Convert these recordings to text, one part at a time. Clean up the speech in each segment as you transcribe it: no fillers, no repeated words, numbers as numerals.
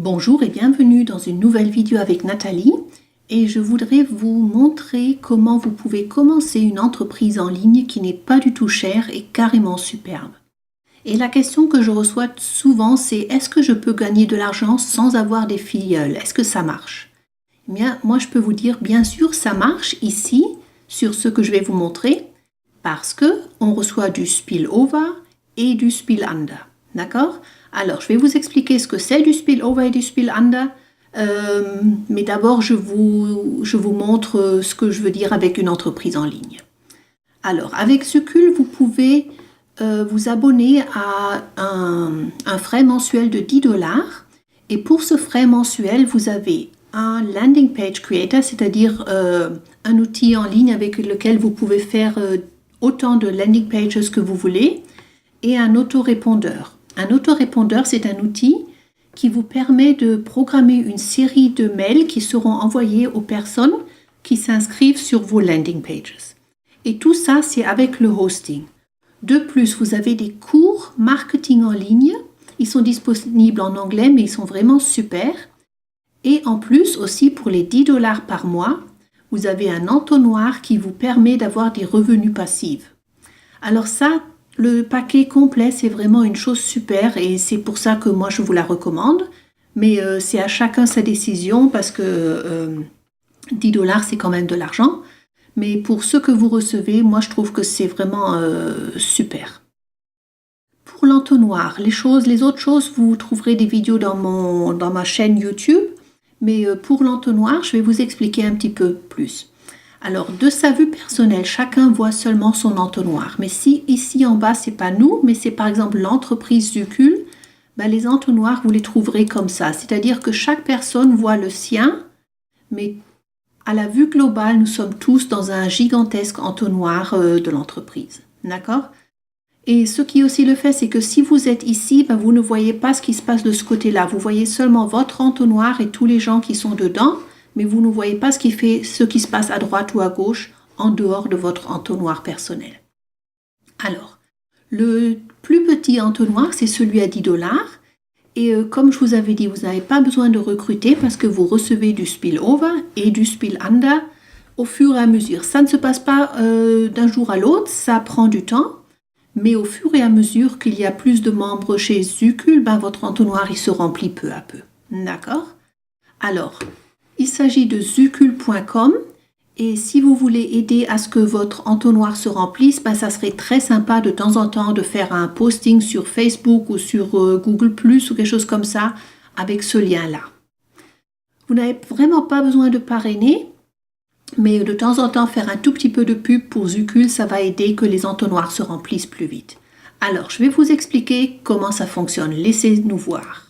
Bonjour et bienvenue dans une nouvelle vidéo avec Nathalie et je voudrais vous montrer comment vous pouvez commencer une entreprise en ligne qui n'est pas du tout chère et carrément superbe. Et la question que je reçois souvent c'est est-ce que je peux gagner de l'argent sans avoir des filleuls? Est-ce que ça marche? Eh bien, moi je peux vous dire bien sûr ça marche ici sur ce que je vais vous montrer parce que on reçoit du spillover et du spill-under. D'accord? Alors, je vais vous expliquer ce que c'est du spillover et du spill-under, mais d'abord, je vous montre ce que je veux dire avec une entreprise en ligne. Alors, avec Zucul, vous pouvez vous abonner à un frais mensuel de 10 $. Et pour ce frais mensuel, vous avez un landing page creator, c'est-à-dire un outil en ligne avec lequel vous pouvez faire autant de landing pages que vous voulez, et un autorépondeur. Un autorépondeur, c'est un outil qui vous permet de programmer une série de mails qui seront envoyés aux personnes qui s'inscrivent sur vos landing pages. Et tout ça, c'est avec le hosting. De plus, vous avez des cours marketing en ligne. Ils sont disponibles en anglais, mais ils sont vraiment super. Et en plus, aussi pour les 10 $ par mois, vous avez un entonnoir qui vous permet d'avoir des revenus passifs. Alors ça, le paquet complet, c'est vraiment une chose super et c'est pour ça que moi je vous la recommande. Mais c'est à chacun sa décision parce que 10 $ c'est quand même de l'argent. Mais pour ce que vous recevez, moi je trouve que c'est vraiment super. Pour l'entonnoir, les autres choses, vous trouverez des vidéos dans ma chaîne YouTube. Mais pour l'entonnoir, je vais vous expliquer un petit peu plus. Alors, de sa vue personnelle, chacun voit seulement son entonnoir. Mais si ici en bas, c'est pas nous, mais c'est par exemple l'entreprise Zucul, les entonnoirs, vous les trouverez comme ça. C'est-à-dire que chaque personne voit le sien, mais à la vue globale, nous sommes tous dans un gigantesque entonnoir de l'entreprise. D'accord? Et ce qui aussi le fait, c'est que si vous êtes ici, vous ne voyez pas ce qui se passe de ce côté-là. Vous voyez seulement votre entonnoir et tous les gens qui sont dedans, mais vous ne voyez pas ce qui se passe à droite ou à gauche en dehors de votre entonnoir personnel. Alors, le plus petit entonnoir, c'est celui à 10 $. Et comme je vous avais dit, vous n'avez pas besoin de recruter parce que vous recevez du spillover et du spill-under au fur et à mesure. Ça ne se passe pas d'un jour à l'autre, ça prend du temps. Mais au fur et à mesure qu'il y a plus de membres chez Zucul, votre entonnoir il se remplit peu à peu. D'accord? Alors, il s'agit de zucul.com et si vous voulez aider à ce que votre entonnoir se remplisse, ça serait très sympa de temps en temps de faire un posting sur Facebook ou sur Google+, ou quelque chose comme ça, avec ce lien-là. Vous n'avez vraiment pas besoin de parrainer, mais de temps en temps, faire un tout petit peu de pub pour Zucul, ça va aider que les entonnoirs se remplissent plus vite. Alors, je vais vous expliquer comment ça fonctionne. Laissez-nous voir.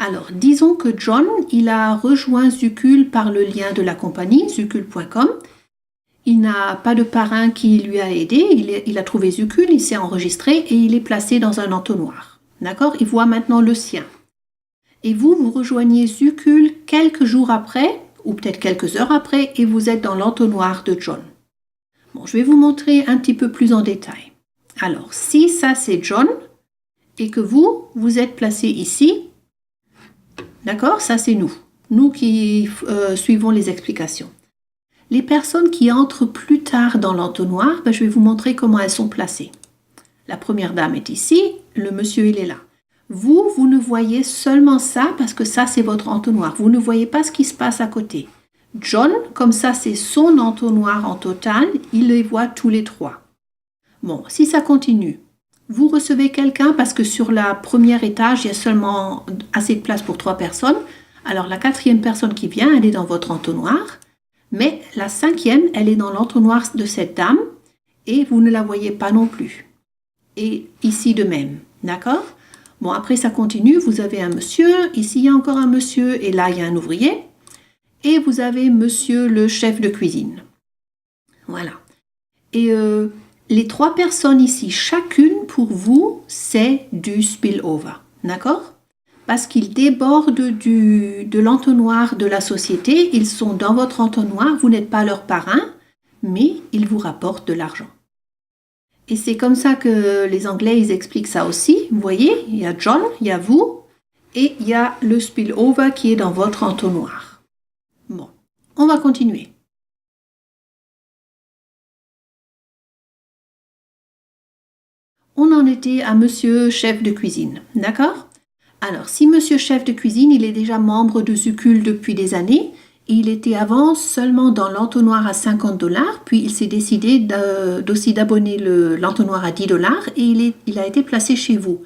Alors, disons que John, il a rejoint Zucul par le lien de la compagnie, zucul.com. Il n'a pas de parrain qui lui a aidé. Il a trouvé Zucul, il s'est enregistré et il est placé dans un entonnoir. D'accord? Il voit maintenant le sien. Et vous rejoignez Zucul quelques jours après, ou peut-être quelques heures après, et vous êtes dans l'entonnoir de John. Bon, je vais vous montrer un petit peu plus en détail. Alors, si ça c'est John, et que vous êtes placé ici, d'accord, ça c'est nous qui suivons les explications. Les personnes qui entrent plus tard dans l'entonnoir, je vais vous montrer comment elles sont placées. La première dame est ici, le monsieur il est là. Vous ne voyez seulement ça parce que ça, c'est votre entonnoir. Vous ne voyez pas ce qui se passe à côté. John, comme ça, c'est son entonnoir en total. Il les voit tous les trois. Bon, si ça continue, vous recevez quelqu'un parce que sur la première étage, il y a seulement assez de place pour 3 personnes. Alors, la 4e personne qui vient, elle est dans votre entonnoir. Mais la 5e, elle est dans l'entonnoir de cette dame et vous ne la voyez pas non plus. Et ici de même. D'accord ? Bon, après ça continue, vous avez un monsieur, ici il y a encore un monsieur, et là il y a un ouvrier. Et vous avez monsieur le chef de cuisine. Voilà. Et les 3 personnes ici, chacune pour vous, c'est du spillover. D'accord? Parce qu'ils débordent de l'entonnoir de la société, ils sont dans votre entonnoir, vous n'êtes pas leur parrain, mais ils vous rapportent de l'argent. Et c'est comme ça que les Anglais, ils expliquent ça aussi. Vous voyez, il y a John, il y a vous, et il y a le spillover qui est dans votre entonnoir. Bon, on va continuer. On en était à monsieur chef de cuisine, d'accord? Alors, si monsieur chef de cuisine, il est déjà membre de Zucul depuis des années, il était avant seulement dans l'entonnoir à 50$, puis il s'est décidé aussi d'abonner l'entonnoir à 10$ et il a été placé chez vous.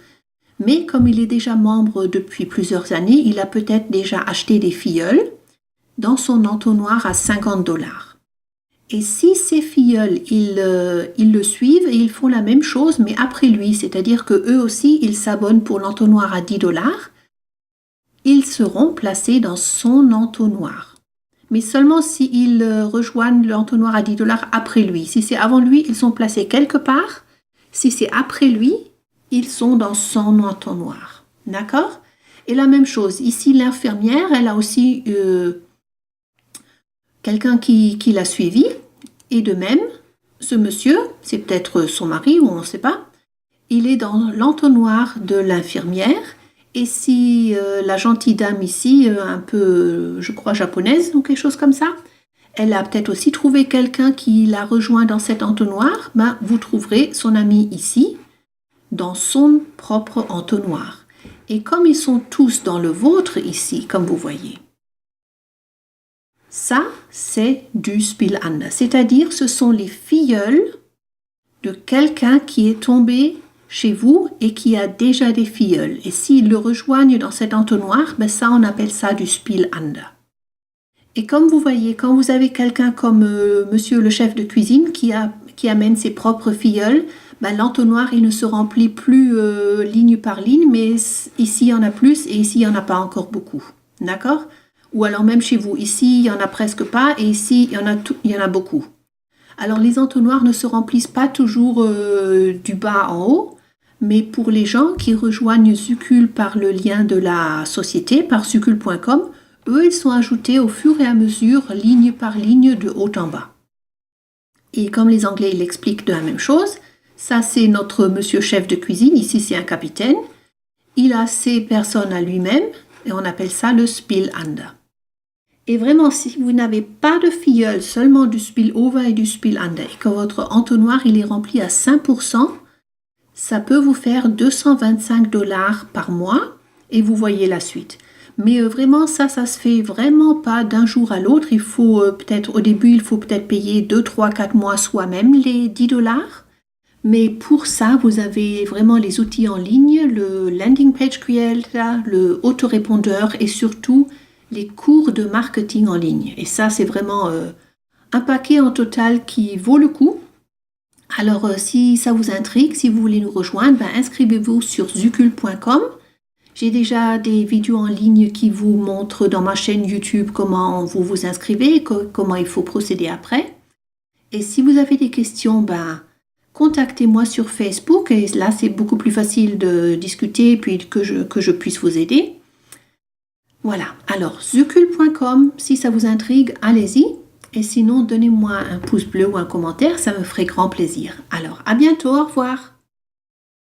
Mais comme il est déjà membre depuis plusieurs années, il a peut-être déjà acheté des filleuls dans son entonnoir à 50$. Et si ces filleuls, ils le suivent et ils font la même chose, mais après lui, c'est-à-dire qu'eux aussi, ils s'abonnent pour l'entonnoir à 10$, ils seront placés dans son entonnoir. Mais seulement s'ils rejoignent l'entonnoir à 10$ après lui. Si c'est avant lui, ils sont placés quelque part. Si c'est après lui, ils sont dans son entonnoir. D'accord? Et la même chose, ici l'infirmière, elle a aussi quelqu'un qui l'a suivi. Et de même, ce monsieur, c'est peut-être son mari ou on ne sait pas, il est dans l'entonnoir de l'infirmière. Et si la gentille dame ici, un peu, je crois, japonaise ou quelque chose comme ça, elle a peut-être aussi trouvé quelqu'un qui l'a rejoint dans cet entonnoir, ben, vous trouverez son ami ici, dans son propre entonnoir. Et comme ils sont tous dans le vôtre ici, comme vous voyez, ça, c'est du Spielander, c'est-à-dire ce sont les filleuls de quelqu'un qui est tombé chez vous et qui a déjà des filleuls. Et s'ils le rejoignent dans cet entonnoir, ben ça, on appelle ça du Spielander. Et comme vous voyez, quand vous avez quelqu'un comme monsieur le chef de cuisine qui amène ses propres filleuls, ben, l'entonnoir, il ne se remplit plus ligne par ligne, mais ici, il y en a plus et ici, il n'y en a pas encore beaucoup. D'accord ? Ou alors même chez vous, ici, il n'y en a presque pas et ici, il y en a beaucoup. Alors, les entonnoirs ne se remplissent pas toujours du bas en haut, mais pour les gens qui rejoignent Zucul par le lien de la société, par zucul.com, eux, ils sont ajoutés au fur et à mesure, ligne par ligne, de haut en bas. Et comme les Anglais l'expliquent de la même chose, ça c'est notre monsieur chef de cuisine, ici c'est un capitaine. Il a ses personnes à lui-même et on appelle ça le Spielander. Et vraiment, si vous n'avez pas de filleul, seulement du spillover et du Spielander, et que votre entonnoir il est rempli à 5%, ça peut vous faire 225$ par mois et vous voyez la suite. Mais vraiment, ça se fait vraiment pas d'un jour à l'autre. Il faut au début, il faut peut-être payer 2, 3, 4 mois soi-même les 10$. Mais pour ça, vous avez vraiment les outils en ligne, le Landing Page Creator, le autorépondeur et surtout les cours de marketing en ligne. Et ça, c'est vraiment un paquet en total qui vaut le coup. Alors, si ça vous intrigue, si vous voulez nous rejoindre, ben, inscrivez-vous sur zucul.com. J'ai déjà des vidéos en ligne qui vous montrent dans ma chaîne YouTube comment vous vous inscrivez, comment il faut procéder après. Et si vous avez des questions, ben, contactez-moi sur Facebook. Et là, c'est beaucoup plus facile de discuter puis que je puisse vous aider. Voilà, alors zucul.com, si ça vous intrigue, allez-y. Et sinon, donnez-moi un pouce bleu ou un commentaire, ça me ferait grand plaisir. Alors, à bientôt, au revoir.